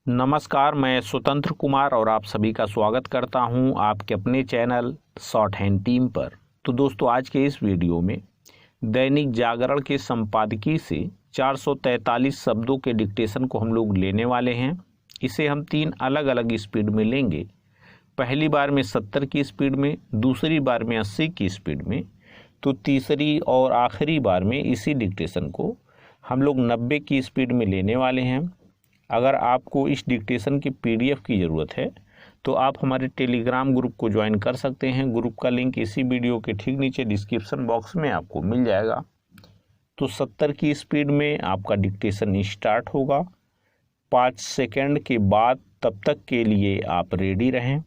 नमस्कार, मैं स्वतंत्र कुमार और आप सभी का स्वागत करता हूं आपके अपने चैनल शॉर्ट हैंड टीम पर। तो दोस्तों, आज के इस वीडियो में दैनिक जागरण के संपादकीय से 443 शब्दों के डिक्टेशन को हम लोग लेने वाले हैं। इसे हम 3 अलग अलग स्पीड में लेंगे। पहली बार में 70 की स्पीड में, दूसरी बार में 80 की स्पीड में, तो तीसरी और आखिरी बार में इसी डिक्टेशन को हम लोग 90 की स्पीड में लेने वाले हैं। अगर आपको इस डिक्टेशन की पीडीएफ की ज़रूरत है तो आप हमारे टेलीग्राम ग्रुप को ज्वाइन कर सकते हैं। ग्रुप का लिंक इसी वीडियो के ठीक नीचे डिस्क्रिप्शन बॉक्स में आपको मिल जाएगा। तो 70 की स्पीड में आपका डिक्टेशन स्टार्ट होगा। 5 सेकंड के बाद तब तक के लिए आप रेडी रहें।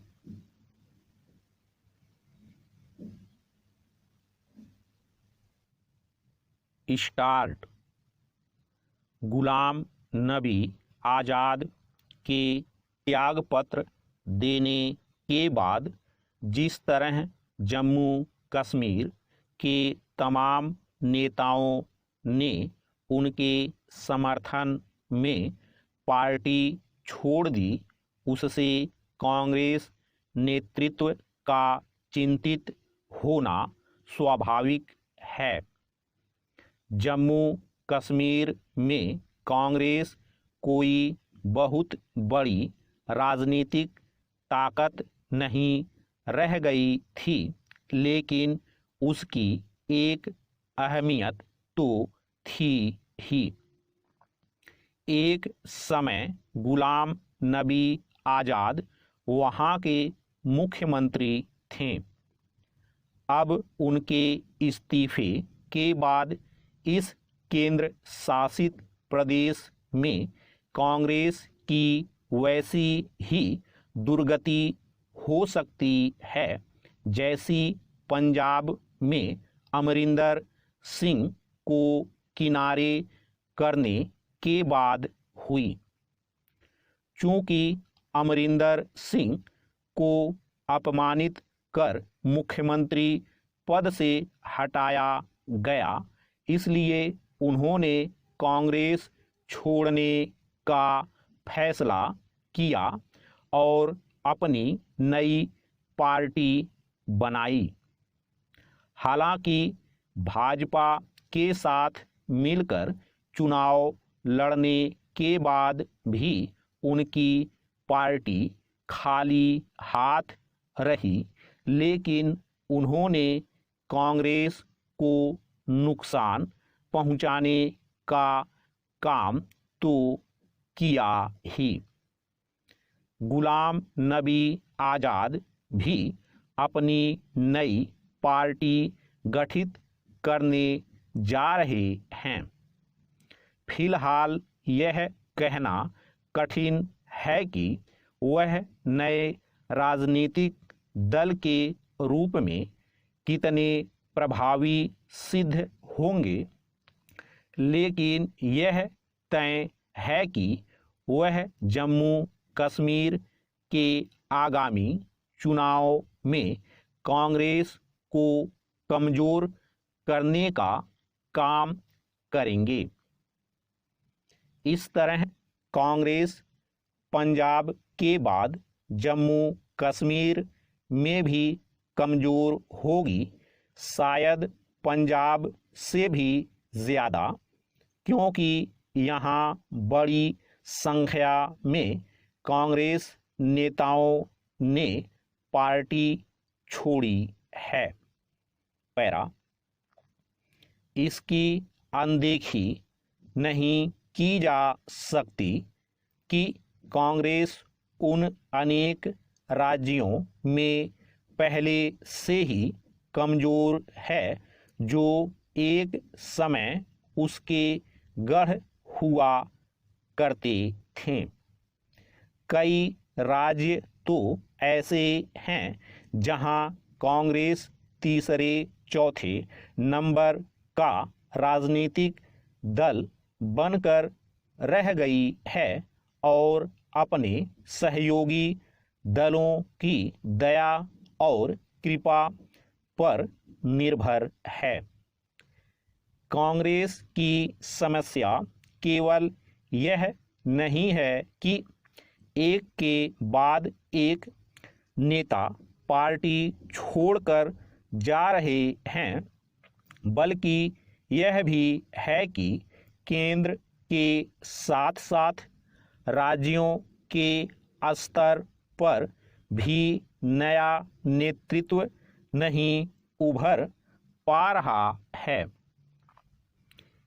स्टार्ट। गुलाम नबी आज़ाद के त्यागपत्र देने के बाद जिस तरह जम्मू कश्मीर के तमाम नेताओं ने उनके समर्थन में पार्टी छोड़ दी, उससे कांग्रेस नेतृत्व का चिंतित होना स्वाभाविक है। जम्मू कश्मीर में कांग्रेस कोई बहुत बड़ी राजनीतिक ताकत नहीं रह गई थी, लेकिन उसकी एक अहमियत तो थी ही। एक समय गुलाम नबी आज़ाद वहाँ के मुख्यमंत्री थे। अब उनके इस्तीफे के बाद इस केंद्र शासित प्रदेश में कांग्रेस की वैसी ही दुर्गति हो सकती है जैसी पंजाब में अमरिंदर सिंह को किनारे करने के बाद हुई। चूंकि अमरिंदर सिंह को अपमानित कर मुख्यमंत्री पद से हटाया गया, इसलिए उन्होंने कांग्रेस छोड़ने का फैसला किया और अपनी नई पार्टी बनाई। हालांकि भाजपा के साथ मिलकर चुनाव लड़ने के बाद भी उनकी पार्टी खाली हाथ रही, लेकिन उन्होंने कांग्रेस को नुकसान पहुंचाने का काम तो किया ही। गुलाम नबी आज़ाद भी अपनी नई पार्टी गठित करने जा रहे हैं। फिलहाल यह कहना कठिन है कि वह नए राजनीतिक दल के रूप में कितने प्रभावी सिद्ध होंगे, लेकिन यह तय है कि वह जम्मू कश्मीर के आगामी चुनाव में कांग्रेस को कमज़ोर करने का काम करेंगे। इस तरह कांग्रेस पंजाब के बाद जम्मू कश्मीर में भी कमज़ोर होगी, शायद पंजाब से भी ज़्यादा, क्योंकि यहाँ बड़ी संख्या में कांग्रेस नेताओं ने पार्टी छोड़ी है। पैरा। इसकी अनदेखी नहीं की जा सकती कि कांग्रेस उन अनेक राज्यों में पहले से ही कमज़ोर है जो एक समय उसके गढ़ हुआ करते थे। कई राज्य तो ऐसे हैं जहां कांग्रेस तीसरे चौथे नंबर का राजनीतिक दल बनकर रह गई है और अपने सहयोगी दलों की दया और कृपा पर निर्भर है। कांग्रेस की समस्या केवल यह नहीं है कि एक के बाद एक नेता पार्टी छोड़कर जा रहे हैं, बल्कि यह भी है कि केंद्र के साथ साथ राज्यों के स्तर पर भी नया नेतृत्व नहीं उभर पा रहा है।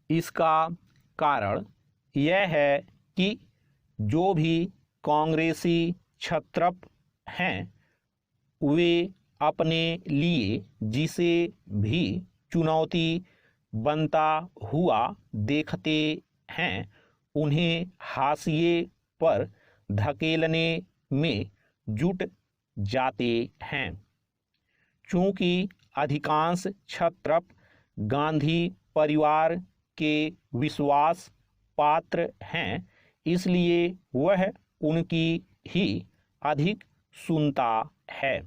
इसका कारण यह है कि जो भी कांग्रेसी क्षत्रप हैं वे अपने लिए जिसे भी चुनौती बनता हुआ देखते हैं उन्हें हाशिए पर धकेलने में जुट जाते हैं। चूंकि अधिकांश क्षत्रप गांधी परिवार के विश्वास पात्र हैं, इसलिए वह उनकी ही अधिक सुनता है।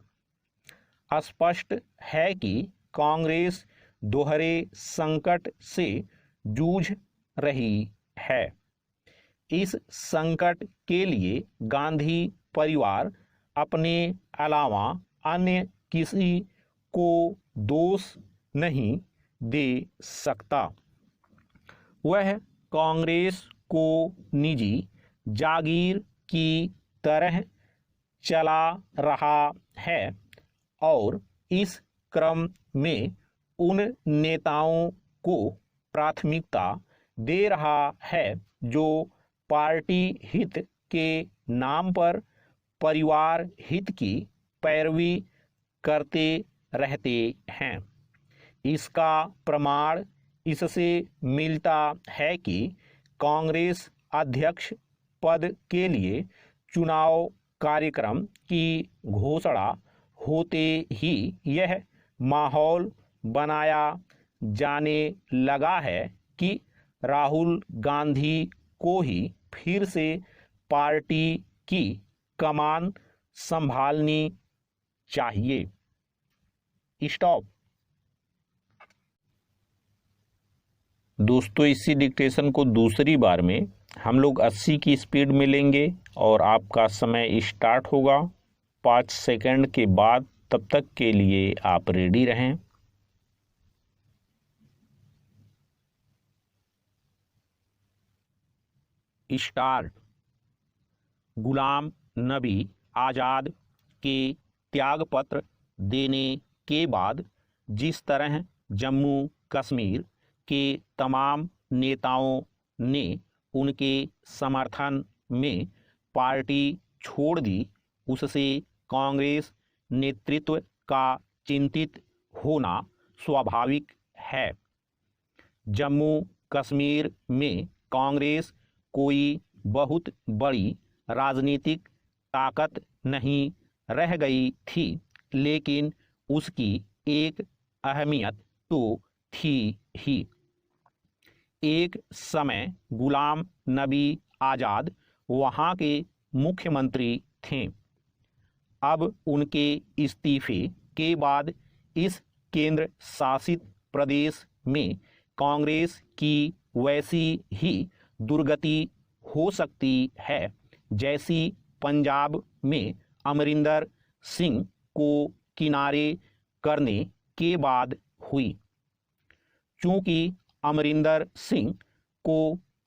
स्पष्ट है कि कांग्रेस दोहरे संकट से जूझ रही है। इस संकट के लिए गांधी परिवार अपने अलावा अन्य किसी को दोष नहीं दे सकता। वह कांग्रेस को निजी जागीर की तरह चला रहा है और इस क्रम में उन नेताओं को प्राथमिकता दे रहा है जो पार्टी हित के नाम पर परिवार हित की पैरवी करते रहते हैं। इसका प्रमाण इससे मिलता है कि कांग्रेस अध्यक्ष पद के लिए चुनाव कार्यक्रम की घोषणा होते ही यह माहौल बनाया जाने लगा है कि राहुल गांधी को ही फिर से पार्टी की कमान संभालनी चाहिए। स्टॉप। दोस्तों, इसी डिक्टेशन को दूसरी बार में हम लोग 80 की स्पीड में लेंगे और आपका समय स्टार्ट होगा 5 सेकंड के बाद। तब तक के लिए आप रेडी रहें। स्टार्ट। गुलाम नबी आज़ाद के त्यागपत्र देने के बाद जिस तरह जम्मू कश्मीर के तमाम नेताओं ने उनके समर्थन में पार्टी छोड़ दी, उससे कांग्रेस नेतृत्व का चिंतित होना स्वाभाविक है। जम्मू कश्मीर में कांग्रेस कोई बहुत बड़ी राजनीतिक ताकत नहीं रह गई थी, लेकिन उसकी एक अहमियत तो थी ही। एक समय गुलाम नबी आज़ाद वहाँ के मुख्यमंत्री थे। अब उनके इस्तीफे के बाद इस केंद्र शासित प्रदेश में कांग्रेस की वैसी ही दुर्गति हो सकती है जैसी पंजाब में अमरिंदर सिंह को किनारे करने के बाद हुई। चूंकि अमरिंदर सिंह को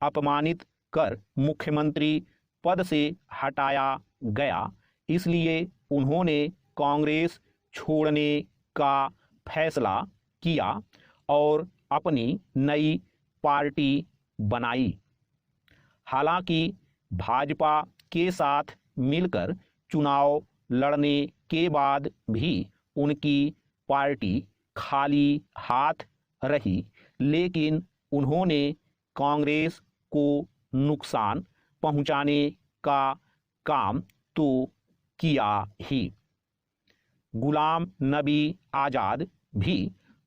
अपमानित कर मुख्यमंत्री पद से हटाया गया, इसलिए उन्होंने कांग्रेस छोड़ने का फैसला किया और अपनी नई पार्टी बनाई। हालांकि भाजपा के साथ मिलकर चुनाव लड़ने के बाद भी उनकी पार्टी खाली हाथ रही, लेकिन उन्होंने कांग्रेस को नुकसान पहुंचाने का काम तो किया ही। गुलाम नबी आज़ाद भी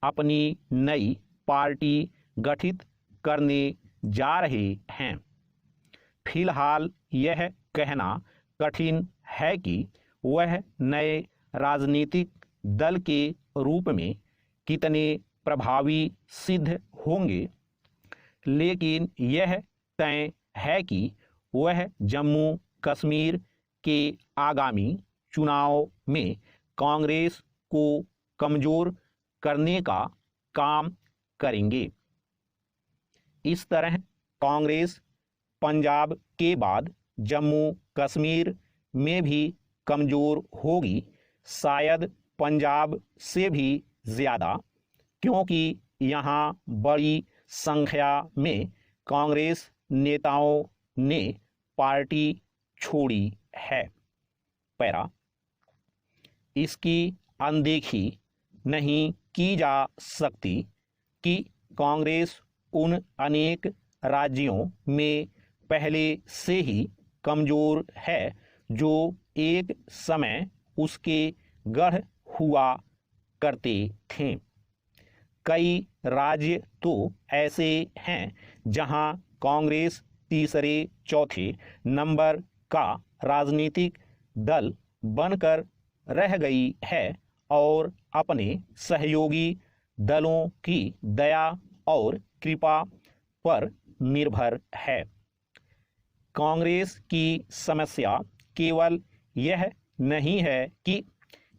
अपनी नई पार्टी गठित करने जा रहे हैं। फिलहाल यह कहना कठिन है कि वह नए राजनीतिक दल के रूप में कितने प्रभावी सिद्ध होंगे, लेकिन यह तय है कि वह जम्मू कश्मीर के आगामी चुनाव में कांग्रेस को कमजोर करने का काम करेंगे। इस तरह कांग्रेस पंजाब के बाद जम्मू कश्मीर में भी कमजोर होगी, शायद पंजाब से भी ज़्यादा, क्योंकि यहाँ बड़ी संख्या में कांग्रेस नेताओं ने पार्टी छोड़ी है। पैरा, इसकी अनदेखी नहीं की जा सकती कि कांग्रेस उन अनेक राज्यों में पहले से ही कमजोर है जो एक समय उसके गढ़ हुआ करते थे। कई राज्य तो ऐसे हैं जहां कांग्रेस तीसरे चौथे नंबर का राजनीतिक दल बनकर रह गई है और अपने सहयोगी दलों की दया और कृपा पर निर्भर है। कांग्रेस की समस्या केवल यह नहीं है कि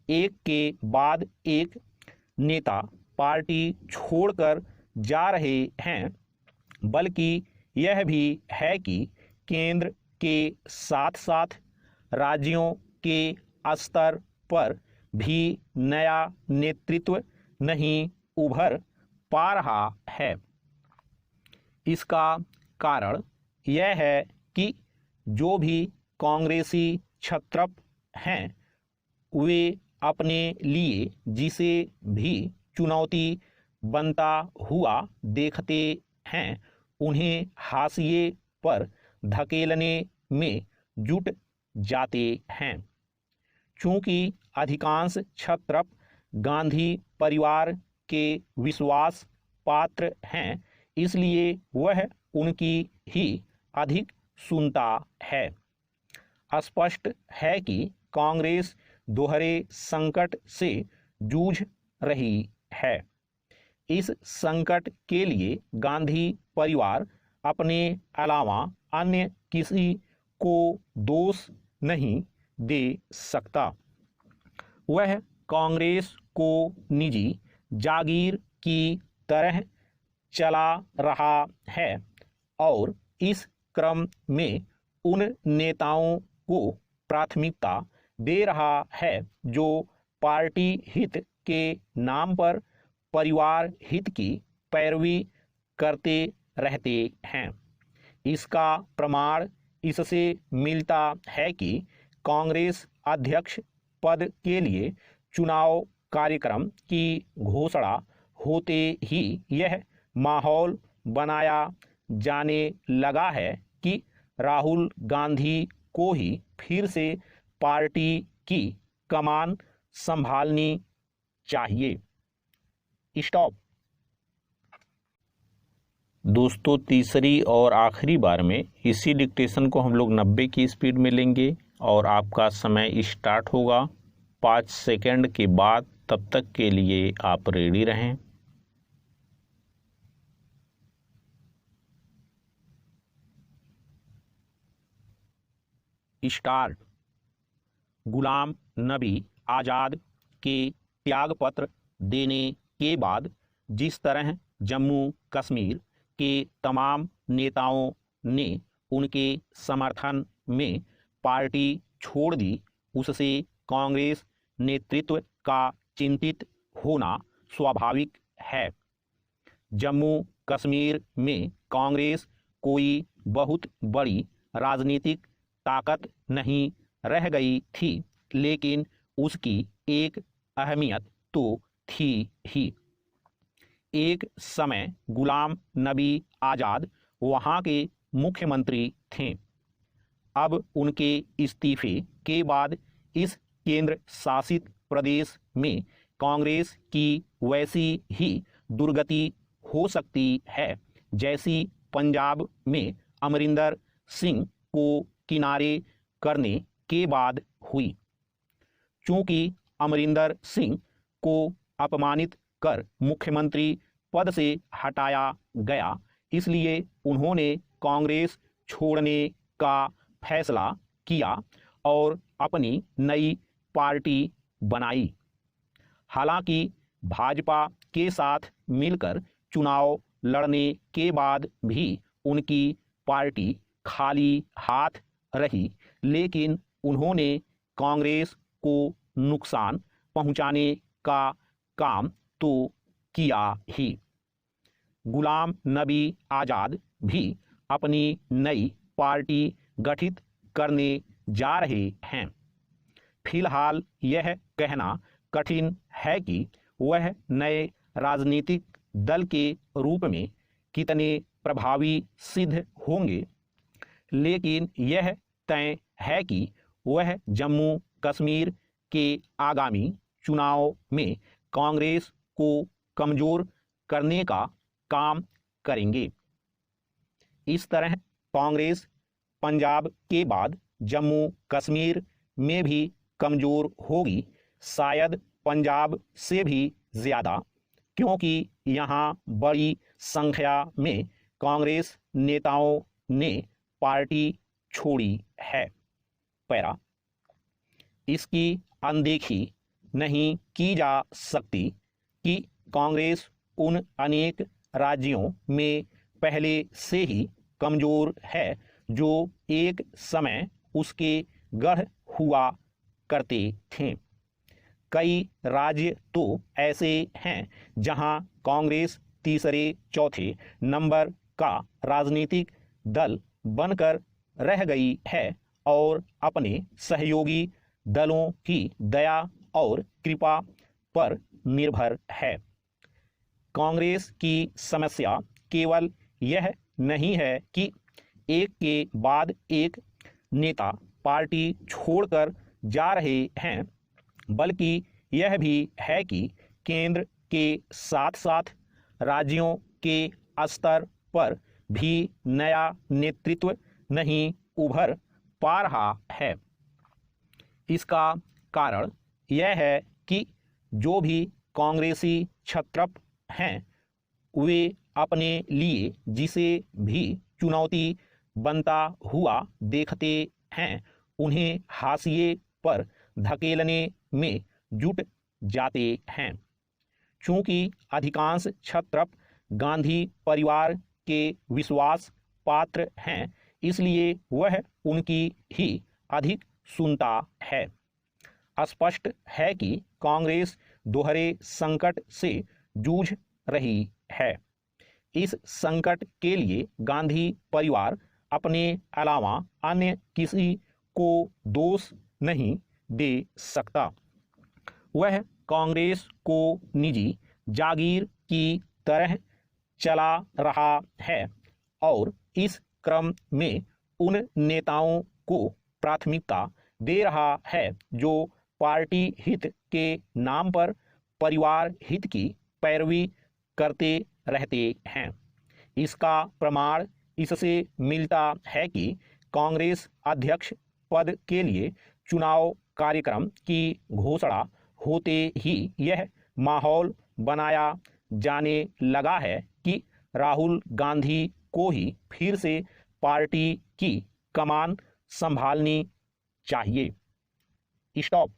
एक के बाद एक नेता पार्टी छोड़कर जा रहे हैं, बल्कि यह भी है कि केंद्र के साथ साथ राज्यों के स्तर पर भी नया नेतृत्व नहीं उभर पा रहा है। इसका कारण यह है कि जो भी कांग्रेसी क्षत्रप हैं वे अपने लिए जिसे भी चुनौती बनता हुआ देखते हैं उन्हें हाशिए पर धकेलने में जुट जाते हैं। चूंकि अधिकांश क्षत्रप गांधी परिवार के विश्वास पात्र हैं, इसलिए वह उनकी ही अधिक सुनता है। स्पष्ट है कि कांग्रेस दोहरे संकट से जूझ रही है। इस संकट के लिए गांधी परिवार अपने अलावा अन्य किसी को दोष नहीं दे सकता। वह कांग्रेस को निजी जागीर की तरह चला रहा है और इस क्रम में उन नेताओं को प्राथमिकता दे रहा है जो पार्टी हित के नाम पर परिवार हित की पैरवी करते रहते हैं। इसका प्रमाण इससे मिलता है कि कांग्रेस अध्यक्ष पद के लिए चुनाव कार्यक्रम की घोषणा होते ही यह माहौल बनाया जाने लगा है कि राहुल गांधी को ही फिर से पार्टी की कमान संभालनी चाहिए। स्टॉप। दोस्तों, तीसरी और आखिरी बार में इसी डिक्टेशन को हम लोग 90 की स्पीड में लेंगे और आपका समय स्टार्ट होगा 5 सेकंड के बाद। तब तक के लिए आप रेडी रहें। स्टार्ट। गुलाम नबी आज़ाद के त्यागपत्र देने के बाद जिस तरह जम्मू कश्मीर के तमाम नेताओं ने उनके समर्थन में पार्टी छोड़ दी, उससे कांग्रेस नेतृत्व का चिंतित होना स्वाभाविक है। जम्मू कश्मीर में कांग्रेस कोई बहुत बड़ी राजनीतिक ताकत नहीं रह गई थी, लेकिन उसकी एक अहमियत तो थी ही। एक समय गुलाम नबी आज़ाद वहाँ के मुख्यमंत्री थे। अब उनके इस्तीफे के बाद इस केंद्र शासित प्रदेश में कांग्रेस की वैसी ही दुर्गति हो सकती है जैसी पंजाब में अमरिंदर सिंह को किनारे करने के बाद हुई। चूंकि अमरिंदर सिंह को अपमानित कर मुख्यमंत्री पद से हटाया गया, इसलिए उन्होंने कांग्रेस छोड़ने का फैसला किया और अपनी नई पार्टी बनाई। हालांकि भाजपा के साथ मिलकर चुनाव लड़ने के बाद भी उनकी पार्टी खाली हाथ रही, लेकिन उन्होंने कांग्रेस को नुकसान पहुंचाने का काम तो किया ही। गुलाम नबी आज़ाद भी अपनी नई पार्टी गठित करने जा रहे हैं। फिलहाल यह कहना कठिन है कि वह नए राजनीतिक दल के रूप में कितने प्रभावी सिद्ध होंगे, लेकिन यह तय है कि वह जम्मू कश्मीर के आगामी चुनाव में कांग्रेस को कमजोर करने का काम करेंगे। इस तरह कांग्रेस पंजाब के बाद जम्मू कश्मीर में भी कमजोर होगी, शायद पंजाब से भी ज़्यादा, क्योंकि यहाँ बड़ी संख्या में कांग्रेस नेताओं ने पार्टी छोड़ी है। पैरा, इसकी अनदेखी नहीं की जा सकती कि कांग्रेस उन अनेक राज्यों में पहले से ही कमजोर है जो एक समय उसके गढ़ हुआ करते थे। कई राज्य तो ऐसे हैं जहां कांग्रेस तीसरे चौथे नंबर का राजनीतिक दल बनकर रह गई है और अपने सहयोगी दलों की दया और कृपा पर निर्भर है। कांग्रेस की समस्या केवल यह नहीं है कि एक के बाद एक नेता पार्टी छोड़कर जा रहे हैं, बल्कि यह भी है कि केंद्र के साथ साथ राज्यों के स्तर पर भी नया नेतृत्व नहीं उभर पा रहा है। इसका कारण यह है कि जो भी कांग्रेसी क्षत्रप हैं, वे अपने लिए जिसे भी चुनौती बनता हुआ देखते हैं, उन्हें हाशिए पर धकेलने में जुट जाते हैं। चूंकि अधिकांश क्षत्रप गांधी परिवार के विश्वास पात्र हैं, इसलिए वह उनकी ही अधिक सुनता है। स्पष्ट है कि कांग्रेस दोहरे संकट से जूझ रही है। इस संकट के लिए गांधी परिवार अपने अलावा अन्य किसी को दोष नहीं दे सकता। वह कांग्रेस को निजी जागीर की तरह चला रहा है और इस क्रम में उन नेताओं को प्राथमिकता दे रहा है जो पार्टी हित के नाम पर परिवार हित की पैरवी करते रहते हैं। इसका प्रमाण इससे मिलता है कि कांग्रेस अध्यक्ष पद के लिए चुनाव कार्यक्रम की घोषणा होते ही यह माहौल बनाया जाने लगा है कि राहुल गांधी को ही फिर से पार्टी की कमान संभालनी चाहिए। स्टॉप।